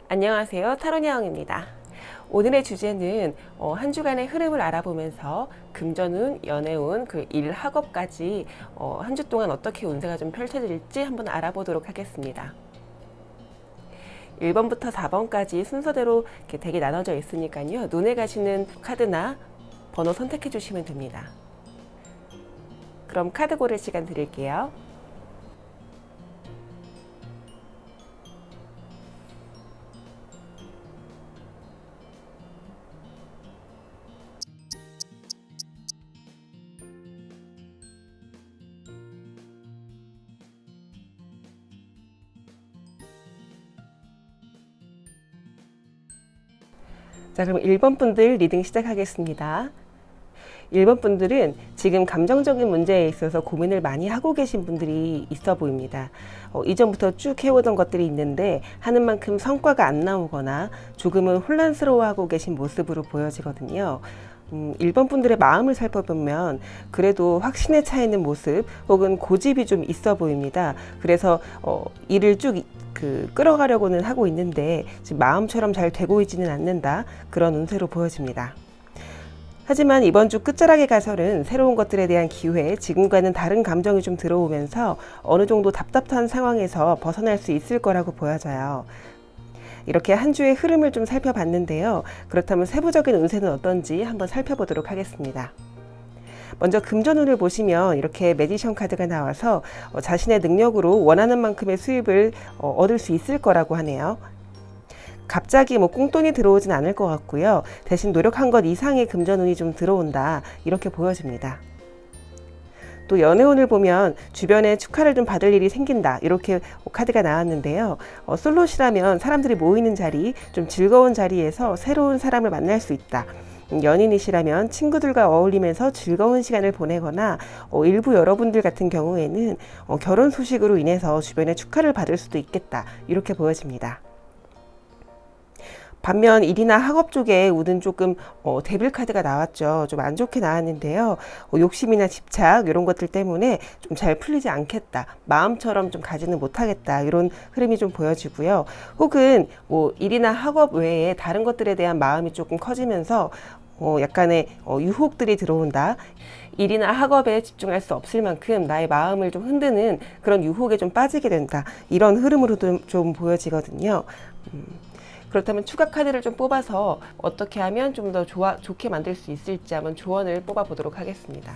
안녕하세요, 타로냐옹입니다. 오늘의 주제는 한 주간의 흐름을 알아보면서 금전운, 연애운, 그 일, 학업까지 한 주 동안 어떻게 운세가 좀 펼쳐질지 한번 알아보도록 하겠습니다. 1번부터 4번까지 순서대로 이렇게 덱이 나눠져 있으니까요. 눈에 가시는 카드나 번호 선택해 주시면 됩니다. 그럼 카드 고를 시간 드릴게요. 자, 그럼 1번 분들 리딩 시작하겠습니다. 1번 분들은 지금 감정적인 문제에 있어서 고민을 많이 하고 계신 분들이 있어 보입니다. 이전부터 쭉 해오던 것들이 있는데 하는 만큼 성과가 안 나오거나 조금은 혼란스러워하고 계신 모습으로 보여지거든요. 1번 분들의 마음을 살펴보면 그래도 확신에 차 있는 모습 혹은 고집이 좀 있어 보입니다. 그래서 일을 쭉 끌어가려고는 하고 있는데 지금 마음처럼 잘 되고 있지는 않는다, 그런 운세로 보여집니다. 하지만 이번 주 끝자락에 가서는 새로운 것들에 대한 기회, 지금과는 다른 감정이 좀 들어오면서 어느 정도 답답한 상황에서 벗어날 수 있을 거라고 보여져요. 이렇게 한 주의 흐름을 좀 살펴봤는데요. 그렇다면 세부적인 운세는 어떤지 한번 살펴보도록 하겠습니다. 먼저 금전운을 보시면 이렇게 매지션 카드가 나와서 자신의 능력으로 원하는 만큼의 수입을 얻을 수 있을 거라고 하네요. 갑자기 꽁돈이 들어오진 않을 것 같고요. 대신 노력한 것 이상의 금전운이 좀 들어온다, 이렇게 보여집니다. 또 연애운을 보면 주변에 축하를 좀 받을 일이 생긴다, 이렇게 카드가 나왔는데요. 솔로시라면 사람들이 모이는 자리, 좀 즐거운 자리에서 새로운 사람을 만날 수 있다. 연인이시라면 친구들과 어울리면서 즐거운 시간을 보내거나 일부 여러분들 같은 경우에는 결혼 소식으로 인해서 주변에 축하를 받을 수도 있겠다, 이렇게 보여집니다. 반면 일이나 학업 쪽에 운은 조금 데빌 카드가 나왔죠. 좀 안 좋게 나왔는데요. 욕심이나 집착 이런 것들 때문에 좀 잘 풀리지 않겠다, 마음처럼 좀 가지는 못하겠다, 이런 흐름이 좀 보여지고요. 혹은 일이나 학업 외에 다른 것들에 대한 마음이 조금 커지면서 약간의 유혹들이 들어온다. 일이나 학업에 집중할 수 없을 만큼 나의 마음을 좀 흔드는 그런 유혹에 좀 빠지게 된다, 이런 흐름으로도 좀 보여지거든요. 그렇다면 추가 카드를 좀 뽑아서 어떻게 하면 좀 더 좋게 만들 수 있을지 한번 조언을 뽑아 보도록 하겠습니다.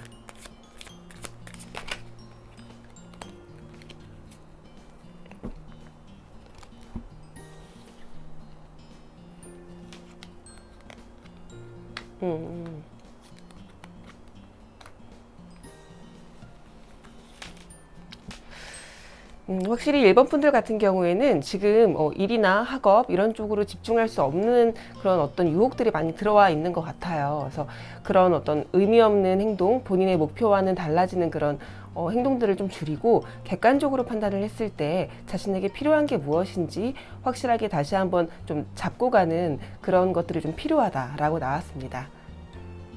확실히 1번 분들 같은 경우에는 지금 일이나 학업 이런 쪽으로 집중할 수 없는 그런 어떤 유혹들이 많이 들어와 있는 것 같아요. 그래서 그런 어떤 의미 없는 행동, 본인의 목표와는 달라지는 그런 행동들을 좀 줄이고 객관적으로 판단을 했을 때 자신에게 필요한 게 무엇인지 확실하게 다시 한번 좀 잡고 가는 그런 것들이 좀 필요하다라고 나왔습니다.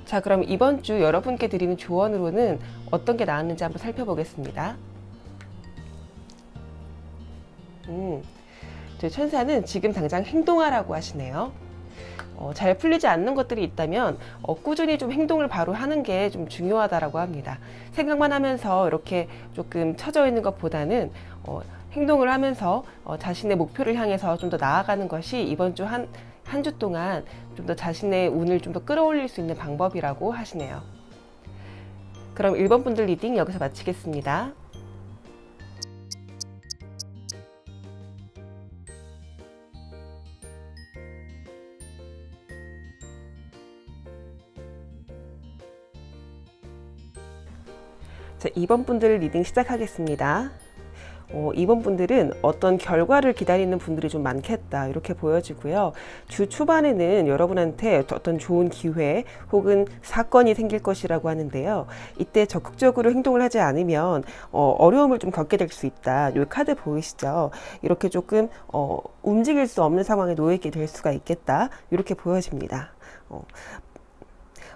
자, 그럼 이번 주 여러분께 드리는 조언으로는 어떤 게 나왔는지 한번 살펴보겠습니다. 저희 천사는 지금 당장 행동하라고 하시네요. 잘 풀리지 않는 것들이 있다면 꾸준히 좀 행동을 바로 하는 게 좀 중요하다라고 합니다. 생각만 하면서 이렇게 조금 처져 있는 것보다는 행동을 하면서 자신의 목표를 향해서 좀 더 나아가는 것이 이번 주 한 주 동안 좀 더 자신의 운을 좀 더 끌어올릴 수 있는 방법이라고 하시네요. 그럼 1번 분들 리딩 여기서 마치겠습니다. 자, 2번 분들 리딩 시작하겠습니다. 2번 분들은 어떤 결과를 기다리는 분들이 좀 많겠다, 이렇게 보여지고요. 주 초반에는 여러분한테 어떤 좋은 기회 혹은 사건이 생길 것이라고 하는데요. 이때 적극적으로 행동을 하지 않으면 어려움을 좀 겪게 될 수 있다. 이 카드 보이시죠? 이렇게 조금 움직일 수 없는 상황에 놓이게 될 수가 있겠다, 이렇게 보여집니다.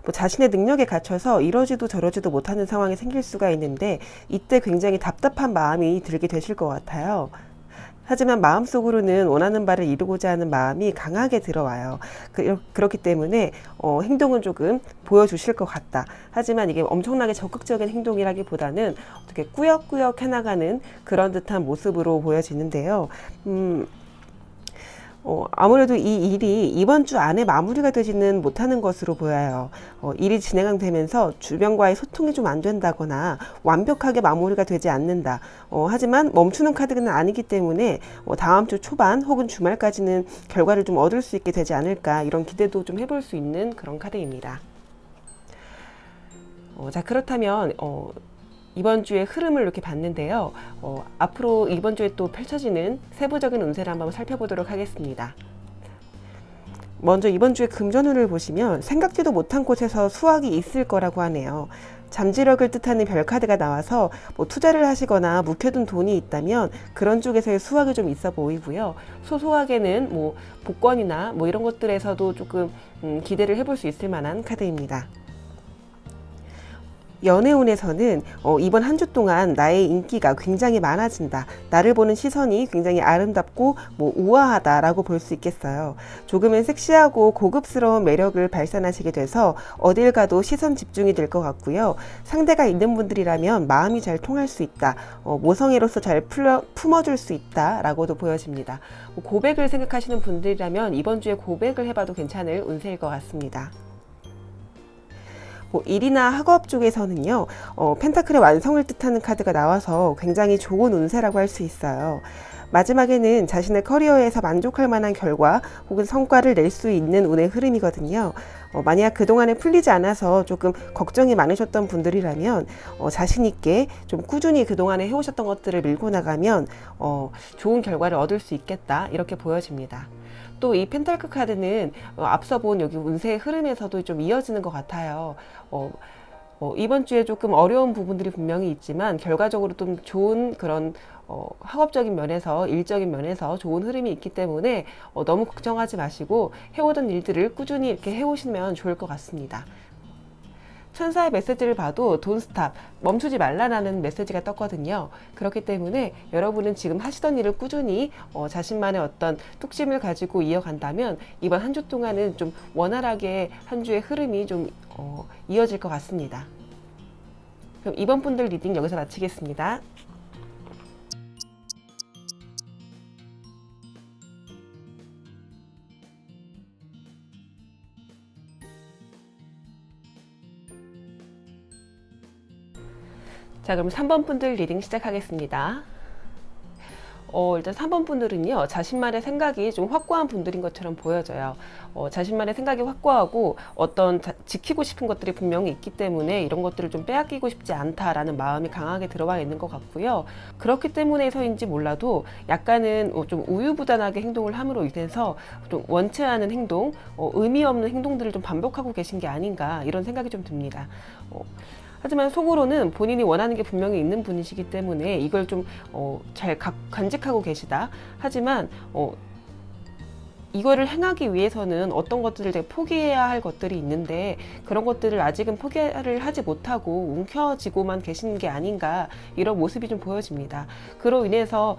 뭐 자신의 능력에 갇혀서 이러지도 저러지도 못하는 상황이 생길 수가 있는데 이때 굉장히 답답한 마음이 들게 되실 것 같아요. 하지만 마음속으로는 원하는 바를 이루고자 하는 마음이 강하게 들어와요. 그렇기 때문에 행동은 조금 보여주실 것 같다. 하지만 이게 엄청나게 적극적인 행동이라기보다는 어떻게 꾸역꾸역 해나가는 그런 듯한 모습으로 보여지는데요. 아무래도 이 일이 이번 주 안에 마무리가 되지는 못하는 것으로 보여요. 일이 진행되면서 주변과의 소통이 좀 안 된다거나 완벽하게 마무리가 되지 않는다. 하지만 멈추는 카드는 아니기 때문에 다음 주 초반 혹은 주말까지는 결과를 좀 얻을 수 있게 되지 않을까, 이런 기대도 좀 해볼 수 있는 그런 카드입니다. 자, 그렇다면 이번 주의 흐름을 이렇게 봤는데요. 앞으로 이번 주에 또 펼쳐지는 세부적인 운세를 한번 살펴보도록 하겠습니다. 먼저 이번 주의 금전운을 보시면 생각지도 못한 곳에서 수확이 있을 거라고 하네요. 잠재력을 뜻하는 별카드가 나와서 투자를 하시거나 묵혀둔 돈이 있다면 그런 쪽에서의 수확이 좀 있어 보이고요. 소소하게는 복권이나 이런 것들에서도 조금 기대를 해볼 수 있을 만한 카드입니다. 연애운에서는 이번 한 주 동안 나의 인기가 굉장히 많아진다. 나를 보는 시선이 굉장히 아름답고 우아하다라고 볼 수 있겠어요. 조금은 섹시하고 고급스러운 매력을 발산하시게 돼서 어딜 가도 시선 집중이 될 것 같고요. 상대가 있는 분들이라면 마음이 잘 통할 수 있다. 모성애로서 잘 품어줄 수 있다라고도 보여집니다. 고백을 생각하시는 분들이라면 이번 주에 고백을 해봐도 괜찮을 운세일 것 같습니다. 일이나 학업 쪽에서는요, 펜타클의 완성을 뜻하는 카드가 나와서 굉장히 좋은 운세라고 할 수 있어요. 마지막에는 자신의 커리어에서 만족할 만한 결과 혹은 성과를 낼 수 있는 운의 흐름이거든요. 만약 그동안에 풀리지 않아서 조금 걱정이 많으셨던 분들이라면 자신 있게 좀 꾸준히 그동안에 해오셨던 것들을 밀고 나가면 좋은 결과를 얻을 수 있겠다, 이렇게 보여집니다. 또 이 펜타클 카드는 앞서 본 여기 운세의 흐름에서도 좀 이어지는 것 같아요. 이번 주에 조금 어려운 부분들이 분명히 있지만 결과적으로 좀 좋은 그런 학업적인 면에서, 일적인 면에서 좋은 흐름이 있기 때문에 너무 걱정하지 마시고 해오던 일들을 꾸준히 이렇게 해오시면 좋을 것 같습니다. 천사의 메시지를 봐도 Don't stop, 멈추지 말라라는 메시지가 떴거든요. 그렇기 때문에 여러분은 지금 하시던 일을 꾸준히 자신만의 어떤 뚝심을 가지고 이어간다면 이번 한 주 동안은 좀 원활하게 한 주의 흐름이 좀 이어질 것 같습니다. 그럼 이번 분들 리딩 여기서 마치겠습니다. 자, 그럼 3번 분들 리딩 시작하겠습니다. 일단 3번 분들은요, 자신만의 생각이 좀 확고한 분들인 것처럼 보여져요. 자신만의 생각이 확고하고 어떤 지키고 싶은 것들이 분명히 있기 때문에 이런 것들을 좀 빼앗기고 싶지 않다라는 마음이 강하게 들어와 있는 것 같고요. 그렇기 때문에서인지 몰라도 약간은 좀 우유부단하게 행동을 함으로 인해서 좀 원치 않은 행동, 의미 없는 행동들을 좀 반복하고 계신 게 아닌가, 이런 생각이 좀 듭니다. 하지만 속으로는 본인이 원하는 게 분명히 있는 분이시기 때문에 이걸 좀 잘 간직하고 계시다. 하지만 이거를 행하기 위해서는 어떤 것들을 내가 포기해야 할 것들이 있는데 그런 것들을 아직은 포기를 하지 못하고 움켜쥐고만 계시는 게 아닌가, 이런 모습이 좀 보여집니다. 그로 인해서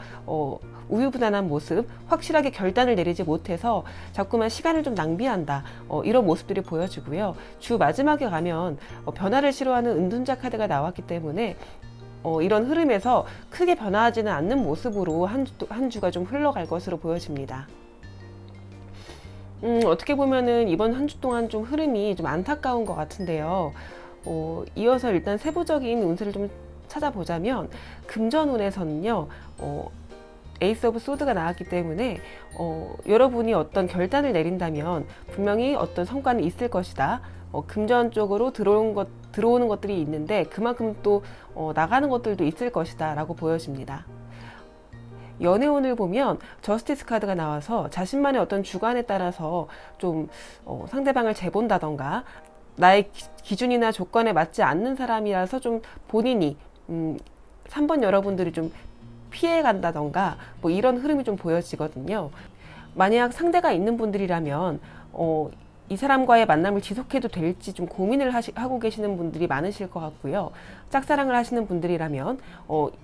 우유부단한 모습, 확실하게 결단을 내리지 못해서 자꾸만 시간을 좀 낭비한다, 이런 모습들이 보여지고요. 주 마지막에 가면 변화를 싫어하는 은둔자 카드가 나왔기 때문에 이런 흐름에서 크게 변화하지는 않는 모습으로 한 주가 좀 흘러갈 것으로 보여집니다. 어떻게 보면은 이번 한 주 동안 좀 흐름이 좀 안타까운 것 같은데요. 이어서 일단 세부적인 운세를 좀 찾아보자면 금전운에서는요, 에이스 오브 소드가 나왔기 때문에 여러분이 어떤 결단을 내린다면 분명히 어떤 성과는 있을 것이다. 금전 쪽으로 들어오는 것들이 있는데 그만큼 또 나가는 것들도 있을 것이다 라고 보여집니다. 연애운을 보면 저스티스 카드가 나와서 자신만의 어떤 주관에 따라서 좀 상대방을 재본다던가 나의 기준이나 조건에 맞지 않는 사람이라서 좀 본인이 3번 여러분들이 좀 피해 간다던가 이런 흐름이 좀 보여지거든요. 만약 상대가 있는 분들이라면 이 사람과의 만남을 지속해도 될지 좀 고민을 하고 계시는 분들이 많으실 것 같고요. 짝사랑을 하시는 분들이라면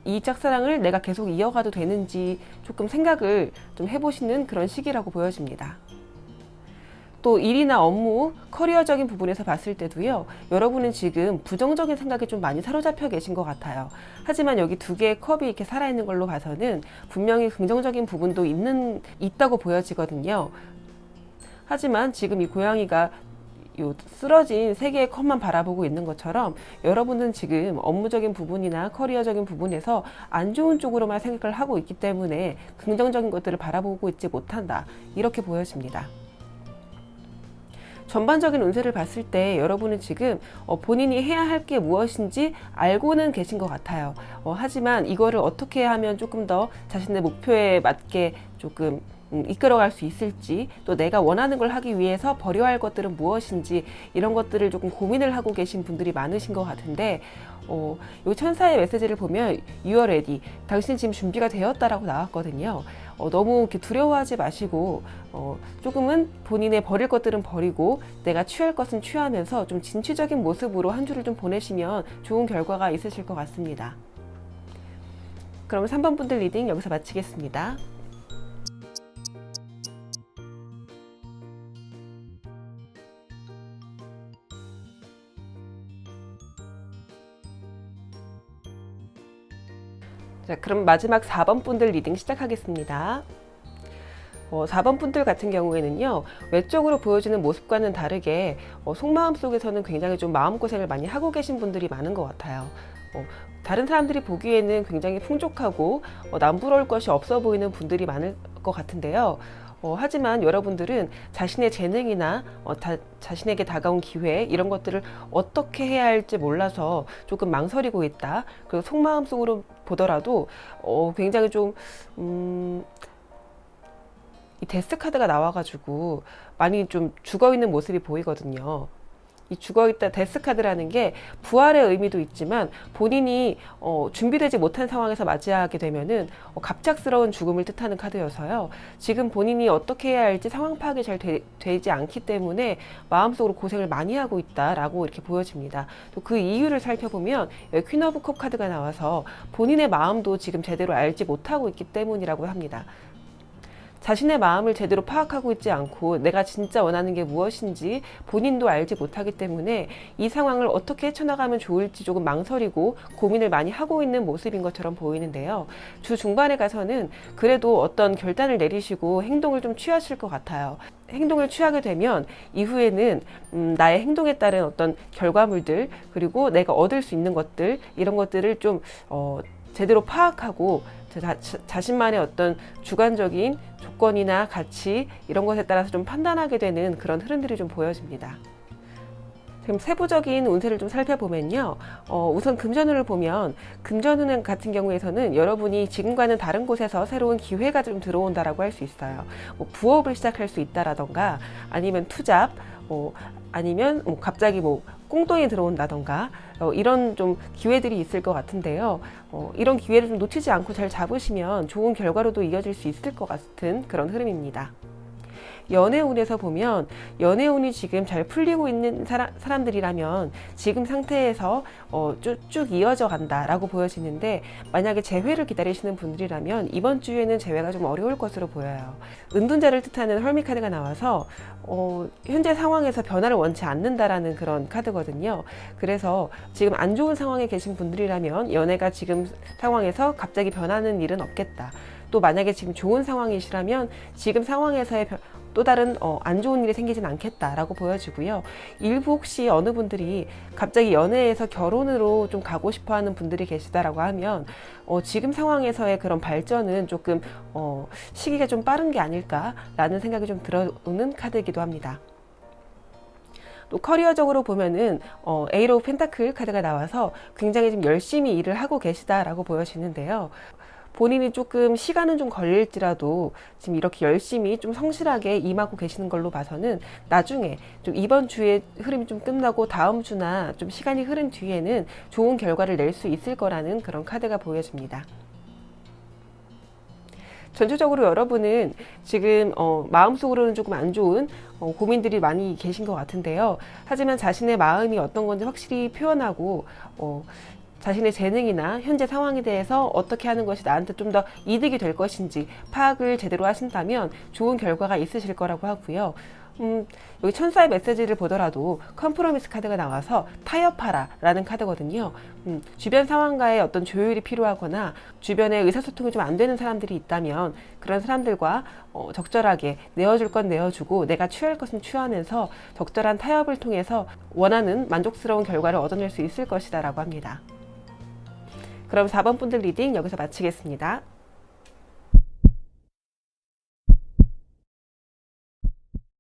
이 짝사랑을 내가 계속 이어가도 되는지 조금 생각을 좀 해보시는 그런 시기라고 보여집니다. 또 일이나 업무, 커리어적인 부분에서 봤을 때도요, 여러분은 지금 부정적인 생각에 좀 많이 사로잡혀 계신 것 같아요. 하지만 여기 두 개의 컵이 이렇게 살아있는 걸로 봐서는 분명히 긍정적인 부분도 있다고 보여지거든요. 하지만 지금 이 고양이가 요 쓰러진 세 개의 컵만 바라보고 있는 것처럼 여러분은 지금 업무적인 부분이나 커리어적인 부분에서 안 좋은 쪽으로만 생각을 하고 있기 때문에 긍정적인 것들을 바라보고 있지 못한다. 이렇게 보여집니다. 전반적인 운세를 봤을 때 여러분은 지금 본인이 해야 할 게 무엇인지 알고는 계신 것 같아요. 하지만 이거를 어떻게 하면 조금 더 자신의 목표에 맞게 조금 이끌어갈 수 있을지, 또 내가 원하는 걸 하기 위해서 버려야 할 것들은 무엇인지, 이런 것들을 조금 고민을 하고 계신 분들이 많으신 것 같은데, 이 천사의 메시지를 보면 You are ready, 당신 지금 준비가 되었다라고 나왔거든요. 너무 이렇게 두려워하지 마시고 조금은 본인의 버릴 것들은 버리고 내가 취할 것은 취하면서 좀 진취적인 모습으로 한 주를 좀 보내시면 좋은 결과가 있으실 것 같습니다. 그럼 3번 분들 리딩 여기서 마치겠습니다. 자, 그럼 마지막 4번 분들 리딩 시작하겠습니다. 4번 분들 같은 경우에는요, 외적으로 보여지는 모습과는 다르게 속마음 속에서는 굉장히 좀 마음고생을 많이 하고 계신 분들이 많은 것 같아요. 다른 사람들이 보기에는 굉장히 풍족하고 남부러울 것이 없어 보이는 분들이 많을 것 같은데요. 하지만 여러분들은 자신의 재능이나 자신에게 다가온 기회, 이런 것들을 어떻게 해야 할지 몰라서 조금 망설이고 있다. 그리고 속마음 속으로 보더라도 굉장히 좀 이 데스 카드가 나와가지고 많이 좀 죽어있는 모습이 보이거든요. 이 죽어있다 데스 카드라는 게 부활의 의미도 있지만 본인이 준비되지 못한 상황에서 맞이하게 되면은 갑작스러운 죽음을 뜻하는 카드여서요. 지금 본인이 어떻게 해야 할지 상황 파악이 잘 되지 않기 때문에 마음속으로 고생을 많이 하고 있다라고 이렇게 보여집니다. 또 그 이유를 살펴보면 퀸 오브 컵 카드가 나와서 본인의 마음도 지금 제대로 알지 못하고 있기 때문이라고 합니다. 자신의 마음을 제대로 파악하고 있지 않고 내가 진짜 원하는 게 무엇인지 본인도 알지 못하기 때문에 이 상황을 어떻게 헤쳐나가면 좋을지 조금 망설이고 고민을 많이 하고 있는 모습인 것처럼 보이는데요. 주 중반에 가서는 그래도 어떤 결단을 내리시고 행동을 좀 취하실 것 같아요. 행동을 취하게 되면 이후에는 나의 행동에 따른 어떤 결과물들, 그리고 내가 얻을 수 있는 것들, 이런 것들을 좀 제대로 파악하고 자신만의 어떤 주관적인 조건이나 가치, 이런 것에 따라서 좀 판단하게 되는 그런 흐름들이 좀 보여집니다. 지금 세부적인 운세를 좀 살펴보면요. 우선 금전운을 보면 금전운 같은 경우에서는 여러분이 지금과는 다른 곳에서 새로운 기회가 좀 들어온다라고 할 수 있어요. 부업을 시작할 수 있다라던가, 아니면 투잡, 아니면 갑자기 꽁돈이 들어온다던가, 이런 좀 기회들이 있을 것 같은데요. 이런 기회를 좀 놓치지 않고 잘 잡으시면 좋은 결과로도 이어질 수 있을 것 같은 그런 흐름입니다. 연애운에서 보면 연애운이 지금 잘 풀리고 있는 사람들이라면 지금 상태에서 쭉 이어져 간다라고 보여지는데, 만약에 재회를 기다리시는 분들이라면 이번 주에는 재회가 좀 어려울 것으로 보여요. 은둔자를 뜻하는 헐미 카드가 나와서 현재 상황에서 변화를 원치 않는다라는 그런 카드거든요. 그래서 지금 안 좋은 상황에 계신 분들이라면 연애가 지금 상황에서 갑자기 변하는 일은 없겠다. 또 만약에 지금 좋은 상황이시라면 지금 상황에서의 또 다른 안 좋은 일이 생기진 않겠다라고 보여지고요. 일부 혹시 어느 분들이 갑자기 연애에서 결혼으로 좀 가고 싶어 하는 분들이 계시다라고 하면 지금 상황에서의 그런 발전은 조금 시기가 좀 빠른 게 아닐까라는 생각이 좀 들어오는 카드이기도 합니다. 또 커리어적으로 보면은 에이스 오브 펜타클 카드가 나와서 굉장히 좀 열심히 일을 하고 계시다라고 보여지는데요. 본인이 조금 시간은 좀 걸릴지라도 지금 이렇게 열심히 좀 성실하게 임하고 계시는 걸로 봐서는 나중에 좀 이번 주에 흐름이 좀 끝나고 다음 주나 좀 시간이 흐른 뒤에는 좋은 결과를 낼 수 있을 거라는 그런 카드가 보여집니다. 전체적으로 여러분은 지금 마음속으로는 조금 안 좋은 고민들이 많이 계신 것 같은데요. 하지만 자신의 마음이 어떤 건지 확실히 표현하고 자신의 재능이나 현재 상황에 대해서 어떻게 하는 것이 나한테 좀 더 이득이 될 것인지 파악을 제대로 하신다면 좋은 결과가 있으실 거라고 하고요. 여기 천사의 메시지를 보더라도 컴프로미스 카드가 나와서 타협하라 라는 카드거든요. 주변 상황과의 어떤 조율이 필요하거나 주변에 의사소통이 좀 안 되는 사람들이 있다면 그런 사람들과 적절하게 내어줄 건 내어주고 내가 취할 것은 취하면서 적절한 타협을 통해서 원하는 만족스러운 결과를 얻어낼 수 있을 것이다 라고 합니다. 그럼 4번 분들 리딩 여기서 마치겠습니다.